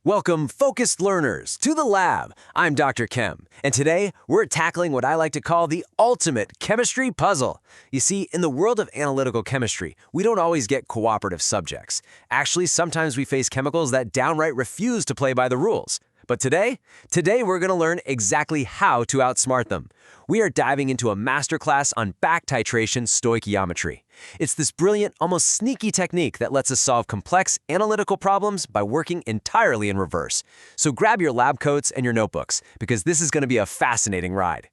Welcome, focused learners, to the lab. I'm Dr. Chem, and today we're tackling what I like to call the ultimate chemistry puzzle. You see, in the world of analytical chemistry, we don't always get cooperative subjects. Actually, sometimes we face chemicals that downright refuse to play by the rules. But today we're going to learn exactly how to outsmart them. We are diving into a masterclass on back titration stoichiometry. It's this brilliant, almost sneaky technique that lets us solve complex analytical problems by working entirely in reverse. So grab your lab coats and your notebooks, because this is going to be a fascinating ride.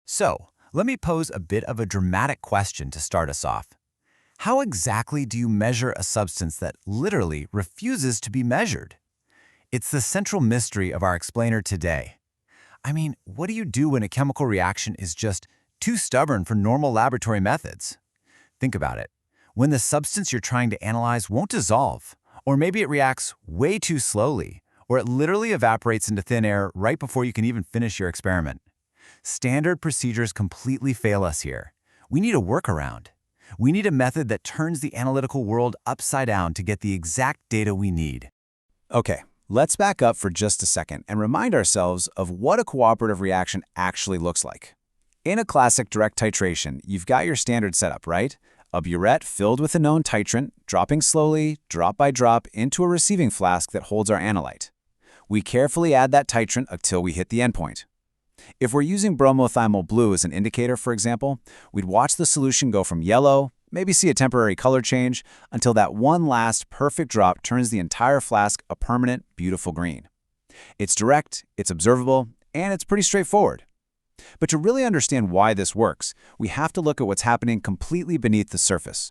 So, let me pose a bit of a dramatic question to start us off. How exactly do you measure a substance that literally refuses to be measured? It's the central mystery of our explainer today. I mean, what do you do when a chemical reaction is just too stubborn for normal laboratory methods? Think about it. When the substance you're trying to analyze won't dissolve, or maybe it reacts way too slowly, or it literally evaporates into thin air right before you can even finish your experiment. Standard procedures completely fail us here. We need a workaround. We need a method that turns the analytical world upside down to get the exact data we need. Okay, let's back up for just a second and remind ourselves of what a cooperative reaction actually looks like. In a classic direct titration, you've got your standard setup, right? A burette filled with a known titrant, dropping slowly, drop by drop, into a receiving flask that holds our analyte. We carefully add that titrant until we hit the endpoint. If we're using bromothymol blue as an indicator, for example, we'd watch the solution go from yellow, maybe see a temporary color change, until that one last perfect drop turns the entire flask a permanent, beautiful green. It's direct, it's observable, and it's pretty straightforward. But to really understand why this works, we have to look at what's happening completely beneath the surface.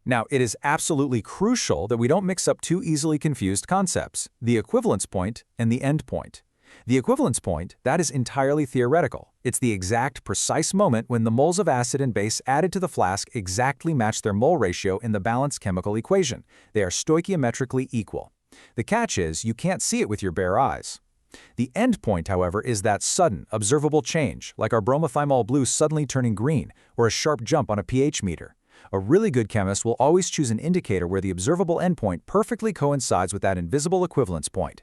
Now, it is absolutely crucial that we don't mix up two easily confused concepts, the equivalence point and the end point. The equivalence point, that is entirely theoretical. It's the exact, precise moment when the moles of acid and base added to the flask exactly match their mole ratio in the balanced chemical equation. They are stoichiometrically equal. The catch is, you can't see it with your bare eyes. The end point, however, is that sudden, observable change, like our bromothymol blue suddenly turning green, or a sharp jump on a pH meter. A really good chemist will always choose an indicator where the observable endpoint perfectly coincides with that invisible equivalence point.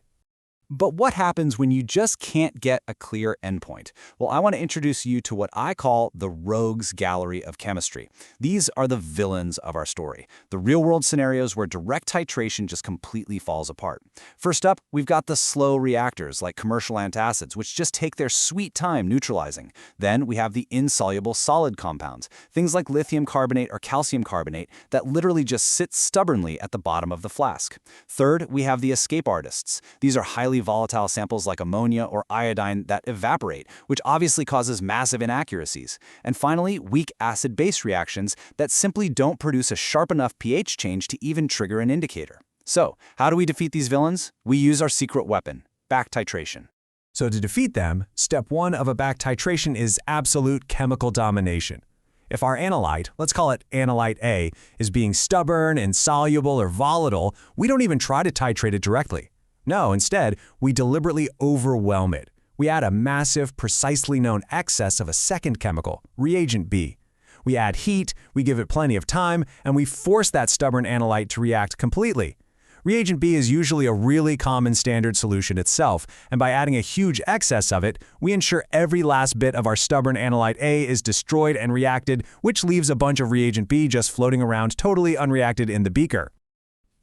But what happens when you just can't get a clear endpoint? Well, I want to introduce you to what I call the rogues gallery of chemistry. These are the villains of our story, the real-world scenarios where direct titration just completely falls apart. First up, we've got the slow reactors like commercial antacids, which just take their sweet time neutralizing. Then we have the insoluble solid compounds, things like lithium carbonate or calcium carbonate that literally just sit stubbornly at the bottom of the flask. Third, we have the escape artists. These are highly volatile samples like ammonia or iodine that evaporate, which obviously causes massive inaccuracies. And finally, weak acid-base reactions that simply don't produce a sharp enough pH change to even trigger an indicator. So, how do we defeat these villains? We use our secret weapon, back titration. So to defeat them, step one of a back titration is absolute chemical domination. If our analyte, let's call it analyte A, is being stubborn, insoluble, or volatile, we don't even try to titrate it directly. No, instead, we deliberately overwhelm it. We add a massive, precisely known excess of a second chemical, reagent B. We add heat, we give it plenty of time, and we force that stubborn analyte to react completely. Reagent B is usually a really common standard solution itself, and by adding a huge excess of it, we ensure every last bit of our stubborn analyte A is destroyed and reacted, which leaves a bunch of reagent B just floating around totally unreacted in the beaker.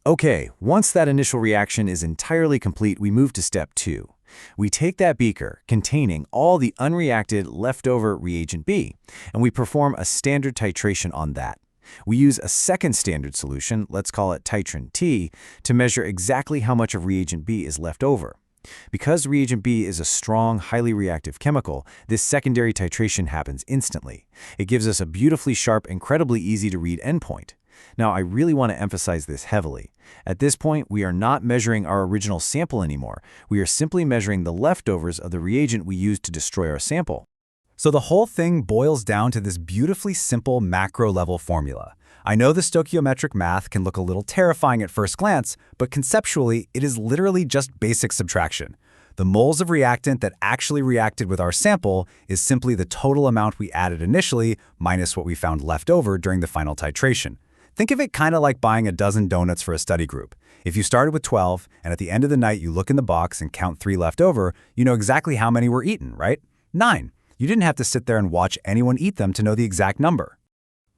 Okay, once that initial reaction is entirely complete, we move to step two. We take that beaker containing all the unreacted leftover reagent B, and we perform a standard titration on that. We use a second standard solution, let's call it titrant T, to measure exactly how much of reagent B is left over. Because reagent B is a strong, highly reactive chemical, this secondary titration happens instantly. It gives us a beautifully sharp, incredibly easy to read endpoint. Now, I really want to emphasize this heavily. At this point, we are not measuring our original sample anymore. We are simply measuring the leftovers of the reagent we used to destroy our sample. So the whole thing boils down to this beautifully simple macro-level formula. I know the stoichiometric math can look a little terrifying at first glance, but conceptually, it is literally just basic subtraction. The moles of reactant that actually reacted with our sample is simply the total amount we added initially minus what we found left over during the final titration. Think of it kind of like buying a dozen donuts for a study group. If you started with 12, and at the end of the night you look in the box and count 3 left over, you know exactly how many were eaten, right? 9. You didn't have to sit there and watch anyone eat them to know the exact number.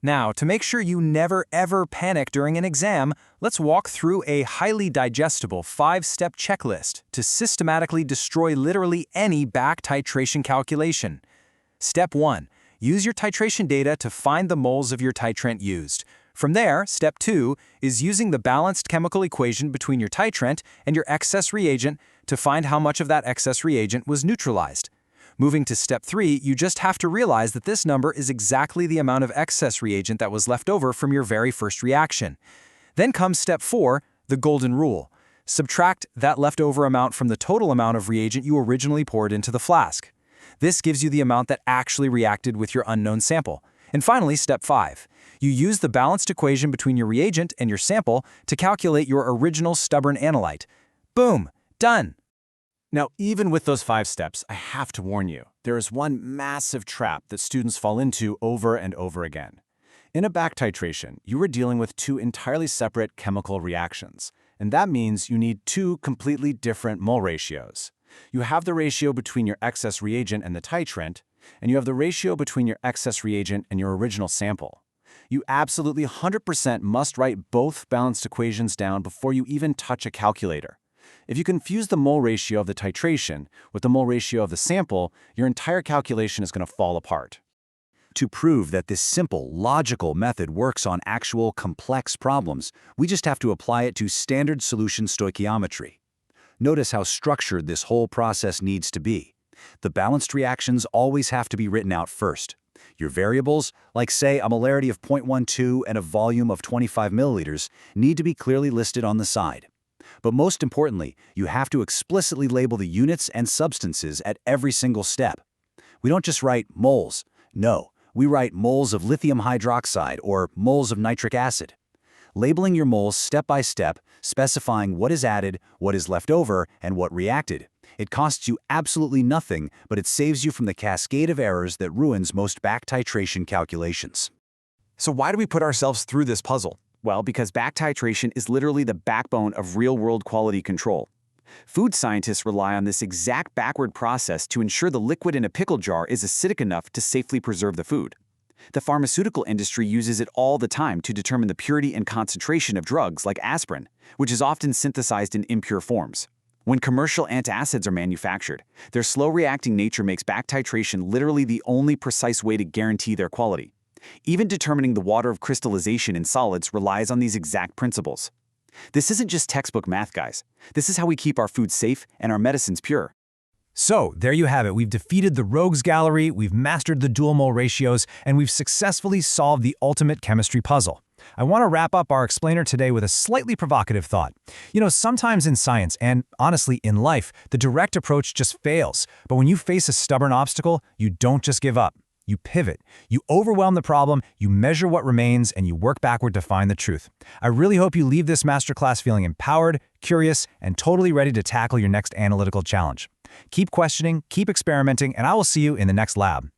Now, to make sure you never ever panic during an exam, let's walk through a highly digestible 5-step checklist to systematically destroy literally any back titration calculation. Step 1. Use your titration data to find the moles of your titrant used. From there, step 2 is using the balanced chemical equation between your titrant and your excess reagent to find how much of that excess reagent was neutralized. Moving to step 3, you just have to realize that this number is exactly the amount of excess reagent that was left over from your very first reaction. Then comes step 4, the golden rule. Subtract that leftover amount from the total amount of reagent you originally poured into the flask. This gives you the amount that actually reacted with your unknown sample. And finally, step 5. You use the balanced equation between your reagent and your sample to calculate your original stubborn analyte. Boom! Done! Now, even with those 5 steps, I have to warn you, there is one massive trap that students fall into over and over again. In a back titration, you are dealing with 2 entirely separate chemical reactions, and that means you need 2 completely different mole ratios. You have the ratio between your excess reagent and the titrant, and you have the ratio between your excess reagent and your original sample. You absolutely 100% must write both balanced equations down before you even touch a calculator. If you confuse the mole ratio of the titration with the mole ratio of the sample, your entire calculation is going to fall apart. To prove that this simple, logical method works on actual complex problems, we just have to apply it to standard solution stoichiometry. Notice how structured this whole process needs to be. The balanced reactions always have to be written out first. Your variables, like say a molarity of 0.12 and a volume of 25 milliliters, need to be clearly listed on the side. But most importantly, you have to explicitly label the units and substances at every single step. We don't just write moles. No, we write moles of lithium hydroxide or moles of nitric acid. Labeling your moles step by step, specifying what is added, what is left over, and what reacted. It costs you absolutely nothing, but it saves you from the cascade of errors that ruins most back titration calculations. So why do we put ourselves through this puzzle? Well, because back titration is literally the backbone of real-world quality control. Food scientists rely on this exact backward process to ensure the liquid in a pickle jar is acidic enough to safely preserve the food. The pharmaceutical industry uses it all the time to determine the purity and concentration of drugs like aspirin, which is often synthesized in impure forms. When commercial antacids are manufactured, their slow-reacting nature makes back titration literally the only precise way to guarantee their quality. Even determining the water of crystallization in solids relies on these exact principles. This isn't just textbook math, guys. This is how we keep our food safe and our medicines pure. So, there you have it. We've defeated the rogues gallery, we've mastered the dual mole ratios, and we've successfully solved the ultimate chemistry puzzle. I want to wrap up our explainer today with a slightly provocative thought. You know, sometimes in science, and honestly in life, the direct approach just fails. But when you face a stubborn obstacle, you don't just give up. You pivot, you overwhelm the problem, you measure what remains, and you work backward to find the truth. I really hope you leave this masterclass feeling empowered, curious, and totally ready to tackle your next analytical challenge. Keep questioning, keep experimenting, and I will see you in the next lab.